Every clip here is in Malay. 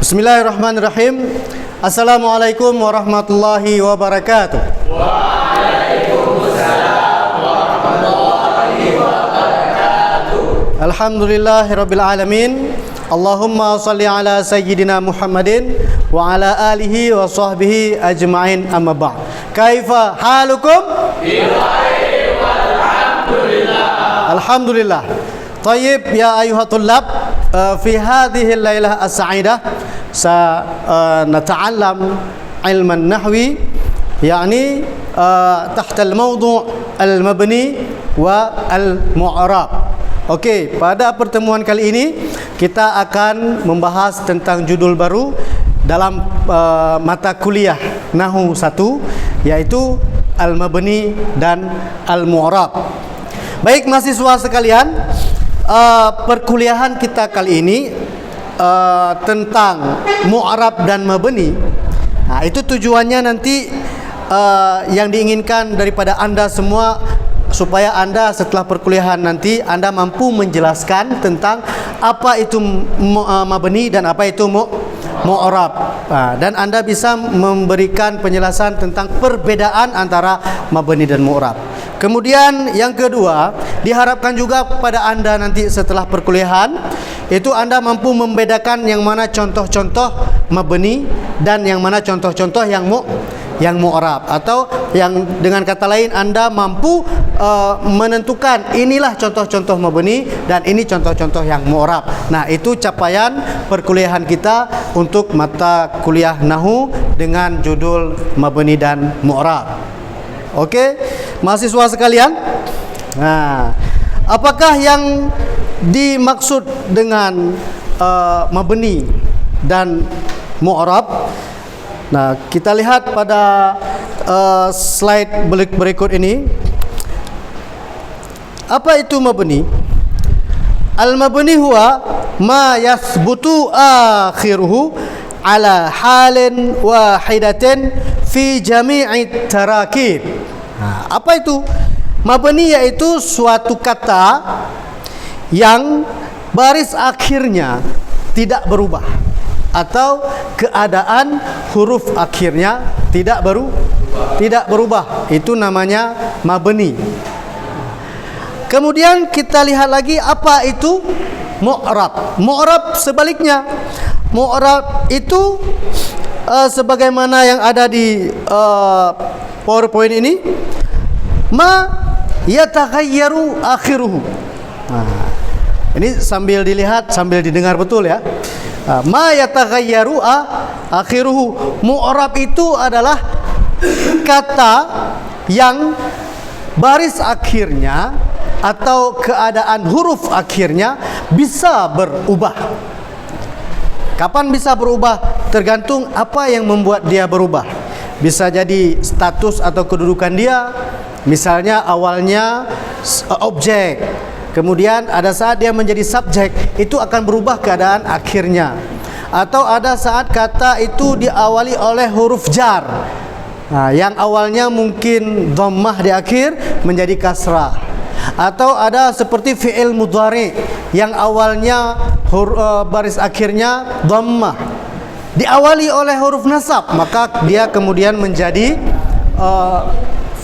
Bismillahirrahmanirrahim. Assalamualaikum warahmatullahi wabarakatuh. Waalaikumsalam warahmatullahi wabarakatuh. Alhamdulillahirabbil alamin. Allahumma shalli ala sayyidina Muhammadin wa ala alihi wa sahbihi ajma'in, amma ba'd. Kaifa halukum? Bikhair walhamdulillah. Alhamdulillah. Tayyib ya ayuhat tullab, fi hadhihi al-lailah as-sa'idah سنتعلم علم النحو يعني تحت الموضوع المبني والمعرب. Okey, pada pertemuan kali ini kita akan membahas tentang judul baru dalam mata kuliah Nahwu 1, yaitu Al-Mabni dan Al-Mu'rab. Baik mahasiswa sekalian, perkuliahan kita kali ini tentang mu'rab dan mabni. Nah, itu tujuannya nanti yang diinginkan daripada Anda semua, supaya Anda setelah perkuliahan nanti Anda mampu menjelaskan tentang apa itu mabni dan apa itu mu'rab. Dan Anda bisa memberikan penjelasan tentang perbedaan antara mabni dan mu'rab. Kemudian yang kedua, diharapkan juga pada Anda nanti setelah perkuliahan itu Anda mampu membedakan yang mana contoh-contoh mabni dan yang mana contoh-contoh yang mu'rab, atau yang dengan kata lain Anda mampu menentukan inilah contoh-contoh mabni dan ini contoh-contoh yang mu'rab. Nah, itu capaian perkuliahan kita untuk mata kuliah Nahwu dengan judul Mabni dan Mu'rab. Okey, mahasiswa sekalian. Nah, apakah yang dimaksud dengan mabni dan mu'rab? Nah, kita lihat pada slide berikut ini. Apa itu mabni? Al-mabni huwa ma yathbutu akhiruhu ala halin wahidatin fi jami'i tarakib. Nah, apa itu mabni? Yaitu suatu kata yang baris akhirnya tidak berubah, atau keadaan huruf akhirnya tidak berubah. Itu namanya mabni. Kemudian kita lihat lagi apa itu mu'rab. Mu'rab sebaliknya. Mu'rab itu sebagaimana yang ada di PowerPoint ini, ma yataghayyaru akhiruhu. Nah, ini sambil dilihat, sambil didengar betul ya. Ma yataghayyaru akhiruhu. Mu'rab itu adalah kata yang baris akhirnya atau keadaan huruf akhirnya bisa berubah. Kapan bisa berubah? Tergantung apa yang membuat dia berubah. Bisa jadi status atau kedudukan dia. Misalnya awalnya objek, kemudian ada saat dia menjadi subjek, itu akan berubah keadaan akhirnya. Atau ada saat kata itu diawali oleh huruf jar. Nah, yang awalnya mungkin dhammah di akhir menjadi kasrah. Atau ada seperti fi'il mudhari yang awalnya baris akhirnya dhammah, diawali oleh huruf nasab, maka dia kemudian menjadi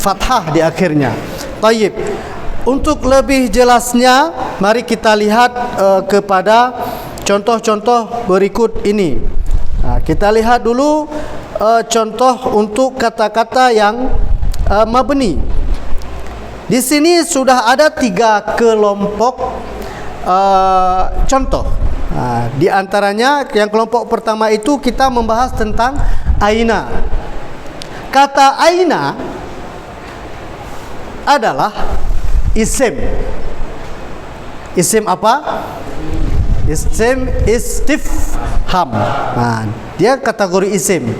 fathah di akhirnya. Tayyib. Untuk lebih jelasnya, mari kita lihat kepada contoh-contoh berikut ini. Nah, kita lihat dulu contoh untuk kata-kata yang mabni. Di sini sudah ada 3 kelompok contoh. Nah, di antaranya yang kelompok pertama itu kita membahas tentang aina. Kata aina adalah isim. Isim apa? Isim istifham. Nah, dia kategori isim.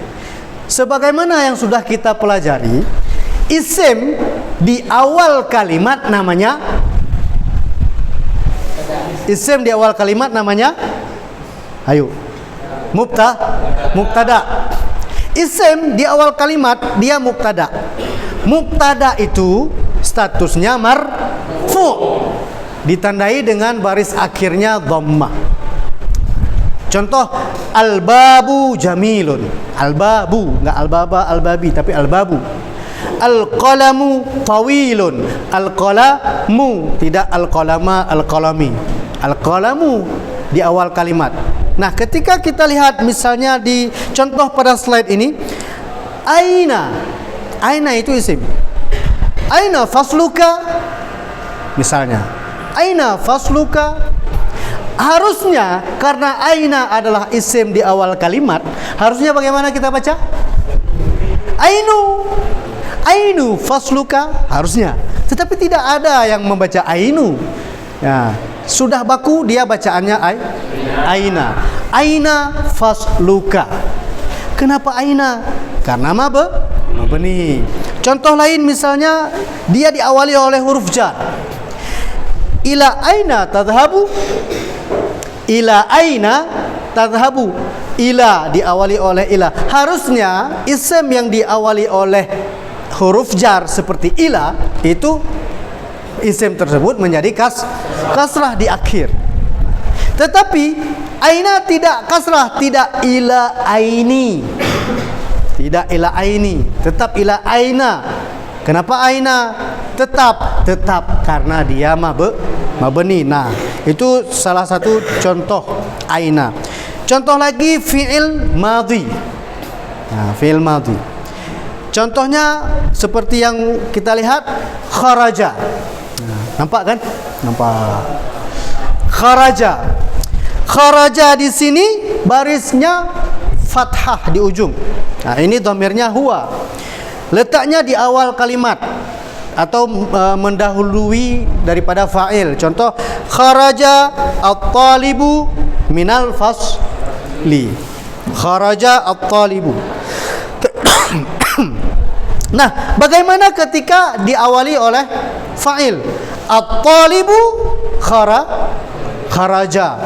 Sebagaimana yang sudah kita pelajari, isim di awal kalimat namanya isim di awal kalimat namanya mubtada. Isim di awal kalimat dia mubtada. Mubtada itu statusnya marfu, ditandai dengan baris akhirnya dhammah. Contoh al-babu jamilun. Al-babu, enggak al-baba, al-babi, tapi al-babu. Al-qalamu tawilun. Al-qalamu, tidak al-qalama, al-qalami. Al-qalamu di awal kalimat. Nah, ketika kita lihat misalnya di contoh pada slide ini, aina. Aina itu isim. Aina fasluka? Misalnya, aina fasluka? Harusnya karena aina adalah isim di awal kalimat, harusnya bagaimana kita baca? Ainu. Ainu fasluka harusnya. Tetapi tidak ada yang membaca ainu. Ya, sudah baku dia bacaannya aina. Aina fasluka. Kenapa aina? Karena mabni. Contoh lain misalnya dia diawali oleh huruf jar. Ila aina tadhhabu? Ila aina tadhhabu? Ila diawali oleh ila. Harusnya isim yang diawali oleh huruf jar seperti ila, itu isim tersebut menjadi kasrah di akhir. Tetapi aina tidak kasrah, tidak ila aini. Tidak ila aini, tetap ila aina. Kenapa aina? Tetap karena dia mabni. Nah, itu salah satu contoh aina. Contoh lagi fi'il madhi. Nah, fi'il madhi. Contohnya seperti yang kita lihat kharaja. Nah, nampak kan? Nampak. Kharaja. Kharaja di sini barisnya fathah di ujung. Nah, ini dhamirnya huwa. Letaknya di awal kalimat atau mendahului daripada fa'il. Contoh kharaja at-talibu minal fasli. Kharaja at-talibu. Nah, bagaimana ketika diawali oleh fa'il? At-talibu kharaja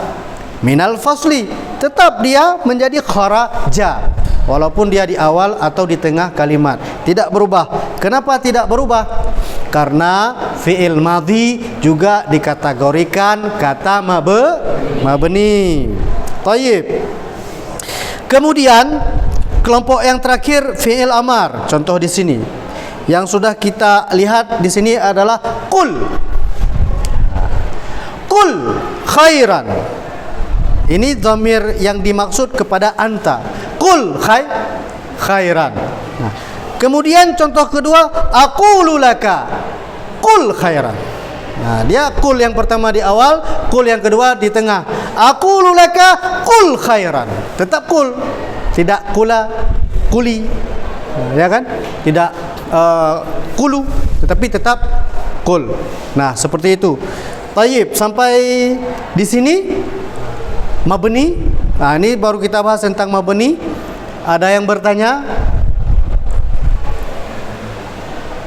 minal fasli. Tetap dia menjadi kharaja walaupun dia di awal atau di tengah kalimat, tidak berubah. Kenapa tidak berubah? Karena fi'il madhi juga dikategorikan kata mabni. Tayyib. Kemudian kelompok yang terakhir fi'il amar. Contoh di sini yang sudah kita lihat di sini adalah qul. Qul khairan. Ini dhamir yang dimaksud kepada anta. Qul khairan. Nah, kemudian contoh kedua, aqulu laka. Qul khairan. Nah, dia qul yang pertama di awal, qul yang kedua di tengah. Aqulu laka qul khairan. Tetap qul. Tidak kuli. Nah, ya kan? Tidak kulu, tetapi tetap qul. Nah, seperti itu. Tayyib, sampai di sini mabni. Nah, ini baru kita bahas tentang mabni. Ada yang bertanya?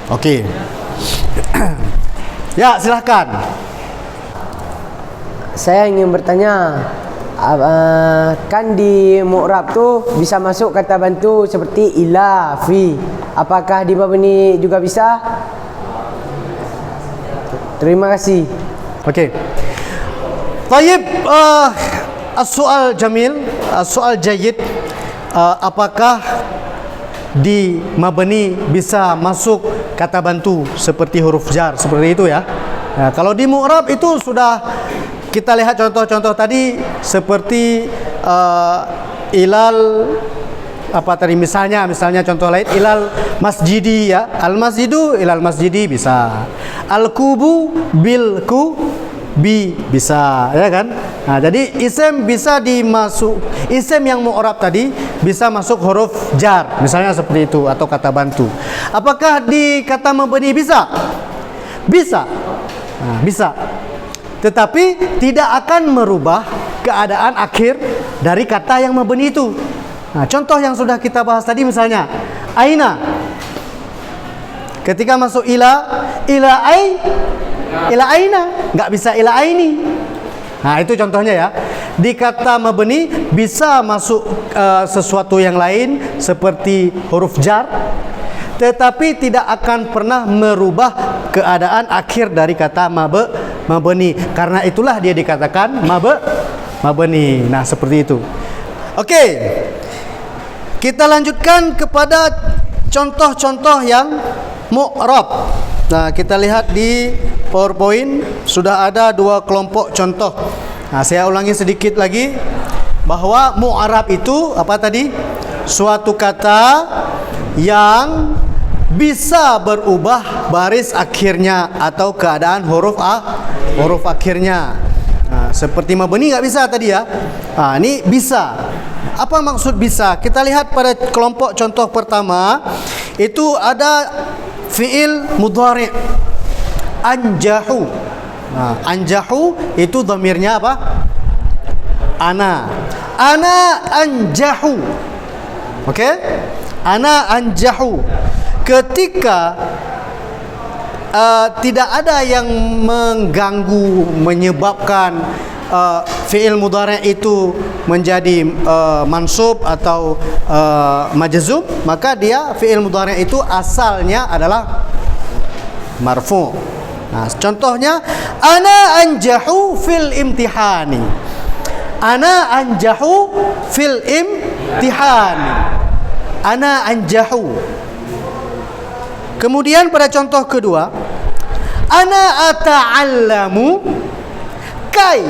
Oke. Ya, silahkan. Saya ingin bertanya, kan di mu'rab tu bisa masuk kata bantu seperti ila, fi. Apakah di mabni juga bisa? Terima kasih. Okey. Tayyib, as-soal jamil, as-soal jayyid. Apakah di mabni bisa masuk kata bantu seperti huruf jar, seperti itu ya? Nah, kalau di mu'rab itu sudah kita lihat contoh-contoh tadi seperti ilal apa tadi, misalnya contoh lain ilal masjidi ya, al masjidu ilal masjidi bisa, al kubu bil kubi bisa, ya kan? Nah, jadi isim bisa dimasuk, isim yang mu'rab tadi bisa masuk huruf jar, misalnya seperti itu, atau kata bantu. Apakah di kata mabni bisa? Bisa. Nah, bisa. Tetapi tidak akan merubah keadaan akhir dari kata yang mabni itu. Nah, contoh yang sudah kita bahas tadi misalnya aina. Ketika masuk ila aina, enggak bisa ila aini. Nah, itu contohnya ya. Di kata mabni bisa masuk sesuatu yang lain seperti huruf jar, tetapi tidak akan pernah merubah keadaan akhir dari kata mabni. Karena itulah dia dikatakan mabni. Nah, seperti itu. Okey. Kita lanjutkan kepada contoh-contoh yang mu'rab. Nah, kita lihat di PowerPoint sudah ada 2 kelompok contoh. Nah, saya ulangi sedikit lagi bahwa mu'rab itu apa tadi? Suatu kata yang bisa berubah baris akhirnya atau keadaan huruf akhirnya. Nah, seperti mabni enggak bisa tadi ya. Nah, ini bisa. Apa maksud bisa? Kita lihat pada kelompok contoh pertama, itu ada fi'il mudhari' anjahu. Nah, anjahu itu dhamirnya apa? Ana. Ana anjahu. Okey? Ana anjahu. Ketika tidak ada yang mengganggu, menyebabkan fi'il mudhari' itu menjadi mansub atau majzum, maka dia fi'il mudhari' itu asalnya adalah marfu'. Nah, contohnya ana anjahu fil imtihani. Ana anjahu fil imtihani. Ana anjahu. Kemudian pada contoh kedua, ana ata'allamu kai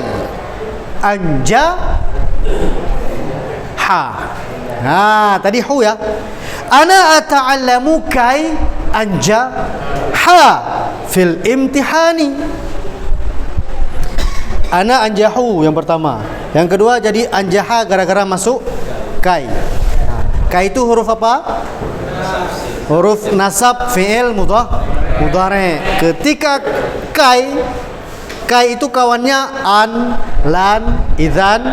anja ha. Nah, tadi hu ya. Ana ata'allamu kai anja ha fil imtihani. Ana anjahu yang pertama. Yang kedua jadi anjaha gara-gara masuk kai. Nah, kai itu huruf apa? Huruf nasab fi'il mudhari'. Ketika kai itu kawannya an, lan, idzan,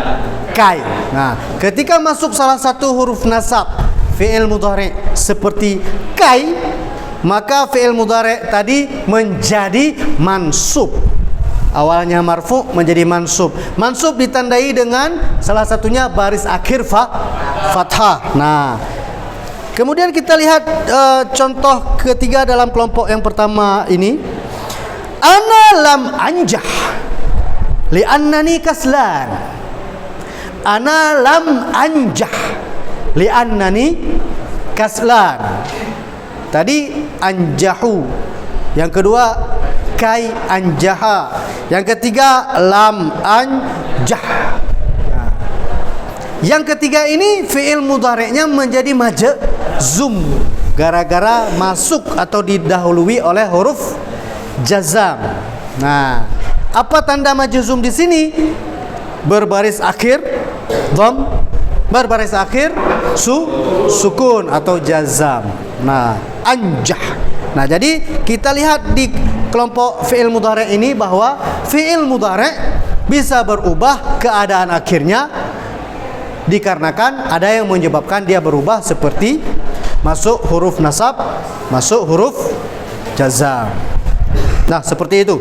kai. Nah, ketika masuk salah satu huruf nasab fi'il mudhari' seperti kai, maka fi'il mudhari' tadi menjadi mansub. Awalnya marfu' menjadi mansub. Mansub ditandai dengan salah satunya baris akhir fathah. Nah, kemudian kita lihat contoh ketiga dalam kelompok yang pertama ini. Ana lam anjah li'annani kaslan. Ana lam anjah li'annani kaslan. Tadi anjahu. Yang kedua kai anjaha. Yang ketiga lam anjah. Yang ketiga ini fi'il mudhari'nya menjadi majzum gara-gara masuk atau didahului oleh huruf jazam. Nah, apa tanda majzum di sini? Berbaris akhir dham, berbaris akhir sukun atau jazam. Nah, anjah. Nah, jadi kita lihat di kelompok fi'il mudhari' ini bahwa fi'il mudhari' bisa berubah keadaan akhirnya dikarenakan ada yang menyebabkan dia berubah seperti masuk huruf nasab, masuk huruf jazam. Nah, seperti itu.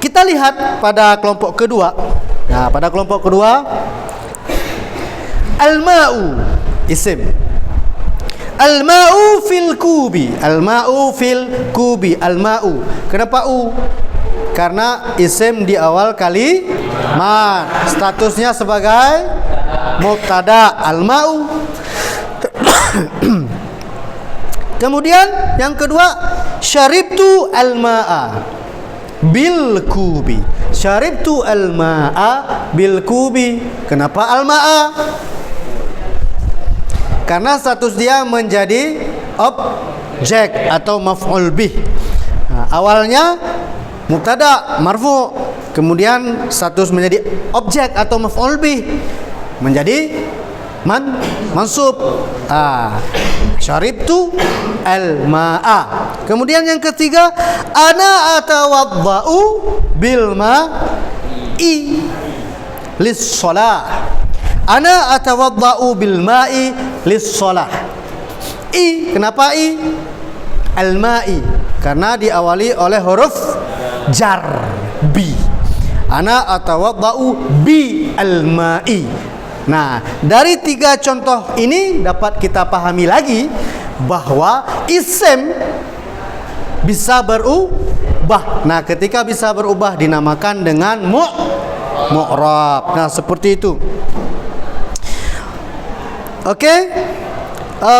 Kita lihat pada kelompok kedua. Nah, pada kelompok kedua, al-ma'u isim. Al-ma'u fil kubi. Al-ma'u fil kubi. Al-ma'u. Kenapa u? Karena isim di awal kalimat. Statusnya sebagai mubtada, al-ma'u. Kemudian yang kedua, syaribtu al-ma'a bil kubi. Syaribtu al-ma'a bil kubi. Kenapa al-ma'a? Karena status dia menjadi objek atau maf'ul bih. Nah, awalnya mubtada marfu, kemudian status menjadi objek atau maf'ul bih, menjadi mansub. Syaribtu al-ma'a. Kemudian yang ketiga, ana atawadda'u bil ma'i lis-shalah. Ana atawadda'u bil ma'i lis-shalah. Kenapa i? Al-ma'i, karena diawali oleh huruf jar bi. Ana atawadda'u bi al-ma'i. Nah, dari 3 contoh ini dapat kita pahami lagi bahwa isim bisa berubah. Nah, ketika bisa berubah dinamakan dengan mu'rab. Nah, seperti itu. Okey,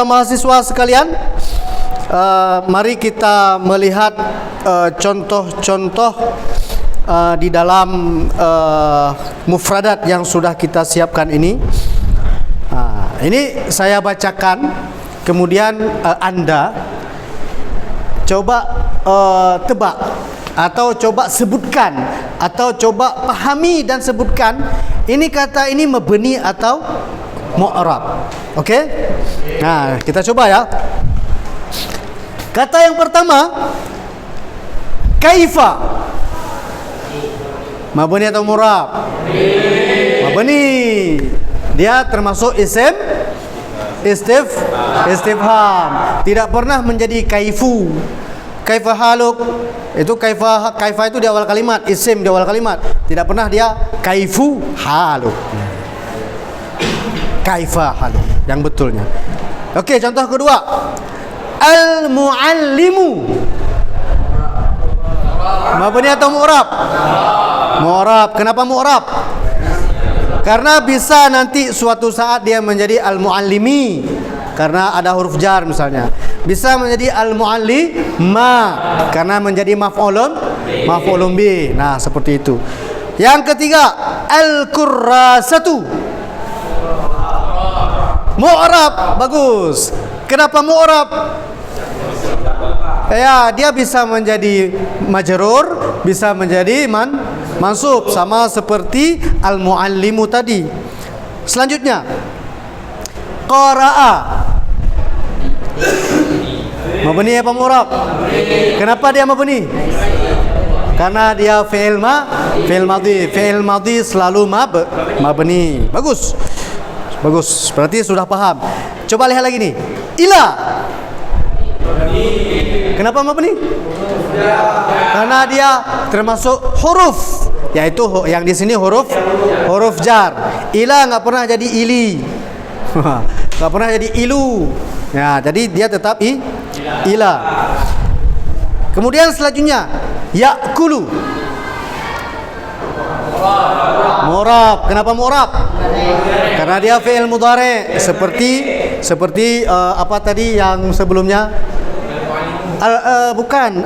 mahasiswa sekalian, mari kita melihat contoh-contoh di dalam mufradat yang sudah kita siapkan ini. Ini saya bacakan, kemudian Anda coba tebak atau coba sebutkan atau coba pahami dan sebutkan ini kata ini mabni atau mu'rab. Okey? Nah, kita coba ya. Kata yang pertama, kaifa. Mabni atau mu'rab? Mabni. Dia termasuk isim istifham. Tidak pernah menjadi kaifu. Kaifa haluk. Itu kaifa itu di awal kalimat, isim di awal kalimat. Tidak pernah dia kaifu haluk. Kaifa haluk yang betulnya. Okey, contoh kedua. Al-muallimu. Mabni atau mu'rab? Mu'rab. Kenapa mu'rab? Karena bisa nanti suatu saat dia menjadi al-muallimi karena ada huruf jar misalnya. Bisa menjadi al-muallima karena menjadi maf'ulun bih. Nah, seperti itu. Yang ketiga, al-kurrasatu. Mu'rab. Bagus. Kenapa mu'rab? Ya, dia bisa menjadi majrur, bisa menjadi mansub, sama seperti al-muallimu tadi. Selanjutnya, qara'a. Mabni apa mu'rab? Kenapa dia mabni? Karena dia fi'il madhi. Fi'il madhi selalu mabni. Bagus. Bagus. Berarti sudah paham. Coba lihat lagi nih. Ila. Kenapa mabni? Karena dia termasuk huruf, yaitu yang di sini huruf jar. Ila enggak pernah jadi ili. Enggak pernah jadi ilu. Ya, jadi dia tetap ila. Kemudian selanjutnya ya'kulu. Mu'rab. Kenapa mu'rab? Karena dia fi'il mudhari seperti apa tadi yang sebelumnya? Bukan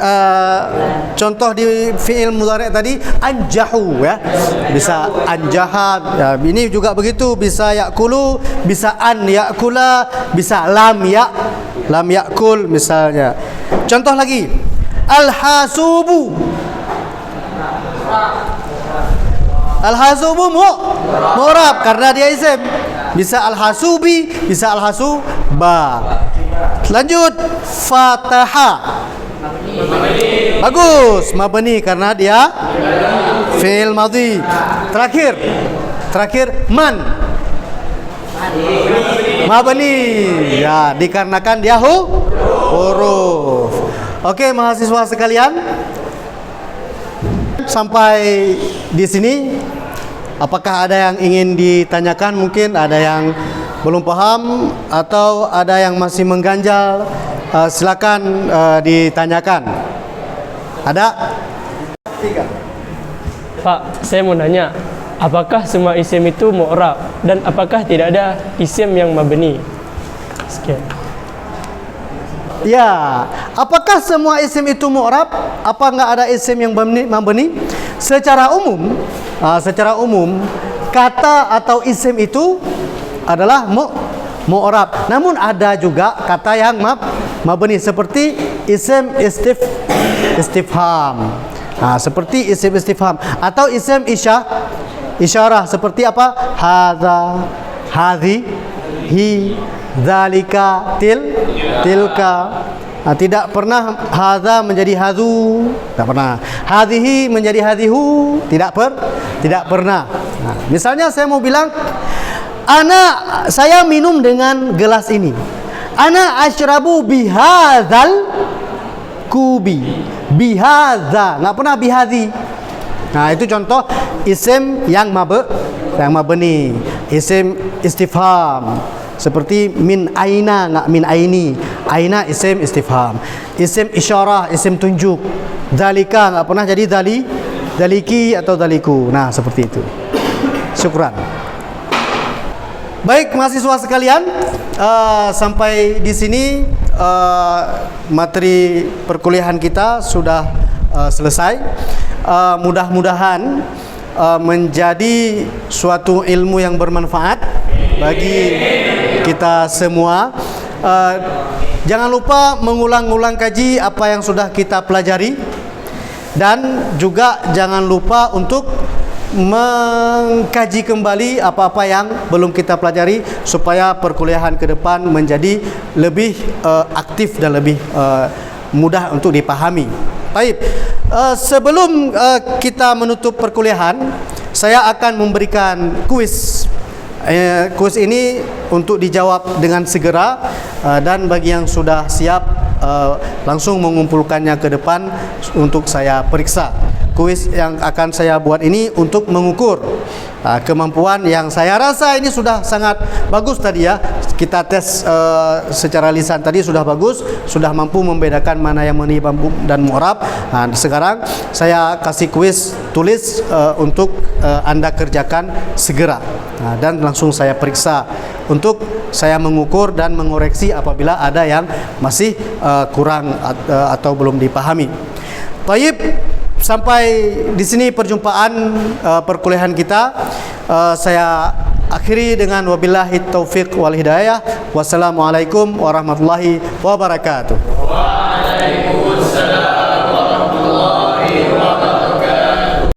contoh di fi'il mudhari tadi anjahu ya. Bisa anjahat ya, ini juga begitu, bisa ya'kulu, bisa an ya'kula, bisa lam ya'kul misalnya. Contoh lagi, al-hasubu. Al-hasubu mu'rab karena dia isim. Bisa al-hasubi, bisa al-hasuba. Lanjut, fataha. Bagus, mabni karena dia fi'il madhi. Terakhir man. Mabni. Ya, dikarenakan dia huruf. Oke, mahasiswa sekalian. Sampai di sini apakah ada yang ingin ditanyakan? Mungkin ada yang belum paham atau ada yang masih mengganjal, silakan ditanyakan. Ada? 3. Pak, saya mau nanya, apakah semua isim itu mu'rab dan apakah tidak ada isim yang mabni? Sekian. Ya, apakah semua isim itu mu'rab? Apa enggak ada isim yang mabni? Secara umum, kata atau isim itu adalah mu'rab. Namun ada juga kata yang mabni seperti isim istifham. Seperti isim istifham atau isim isyarah seperti apa? Hadza, hadhi, hi, dzalika, tilka. Tidak pernah hadza menjadi hadzu, tidak pernah. Hadhihi menjadi hadhihu, tidak pernah. Misalnya saya mau bilang saya minum dengan gelas ini. Ana asyrabu bihadzal kubi. Bihadza, enggak pernah bihadzi. Nah, itu contoh isim yang mabni. Isim istifham. Seperti min aina, enggak min aini. Aina isim istifham. Isim isyarah, isim tunjuk. Dzalika enggak pernah jadi dzaliki atau dzaliku. Nah, seperti itu. Syukran. Baik mahasiswa sekalian, sampai di sini materi perkuliahan kita sudah selesai. Mudah-mudahan menjadi suatu ilmu yang bermanfaat bagi kita semua. Jangan lupa mengulang-ulang kaji apa yang sudah kita pelajari, dan juga jangan lupa untuk mengkaji kembali apa-apa yang belum kita pelajari supaya perkuliahan ke depan menjadi lebih aktif dan lebih mudah untuk dipahami. Baik, sebelum kita menutup perkuliahan, saya akan memberikan kuis. Kuis ini untuk dijawab dengan segera, dan bagi yang sudah siap langsung mengumpulkannya ke depan untuk saya periksa. Kuis yang akan saya buat ini untuk mengukur kemampuan yang saya rasa ini sudah sangat bagus tadi ya. Kita tes secara lisan tadi sudah bagus, sudah mampu membedakan mana yang mani, bambu dan mu'rab. Sekarang saya kasih kuis tulis untuk Anda kerjakan segera, dan langsung saya periksa untuk saya mengukur dan mengoreksi apabila ada yang masih kurang atau belum dipahami. Baik, sampai di sini perjumpaan perkuliahan kita. Saya akhiri dengan wabillahi taufiq wal hidayah. Wassalamualaikum warahmatullahi wabarakatuh. Waalaikumsalam.